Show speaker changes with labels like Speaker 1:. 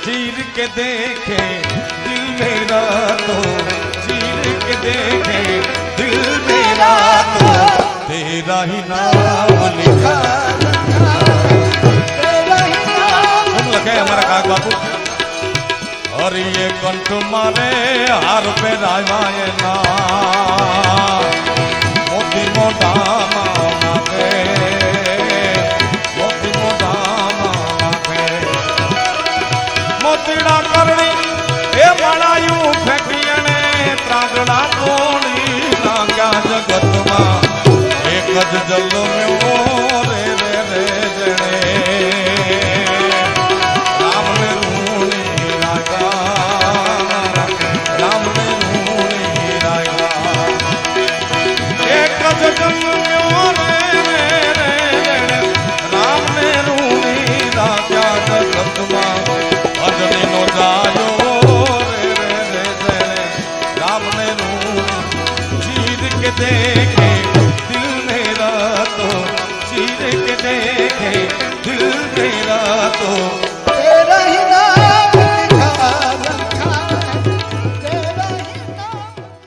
Speaker 1: चीर के देखे दिल मेरा तो, चीर के देखे दिल मेरा तो, तेरा ही नाम लिखा, तेरा ही नाम लगे हमारा काग बापू। और ये कंठ मारे हार पे रायवाए ना, मोती मोटा मांगे, मोती मोटा मांगे, मोतीड़ा करनी ए बनायू फेंकियने त्रागड़ा तोड़ी नाग्या जगत में एक ज जल में ओ रे रे रे जने राम ने रूणी रागा, राम ने रूणी रागा एक ज जल में ओ रे रे रे जने राम ने रूणी रागा जगत में अजनी नो जायो रे रे रे जने राम ने रूणी चीर के देखे दिल मेरा तो, चीर के देखे दिल मेरा तो,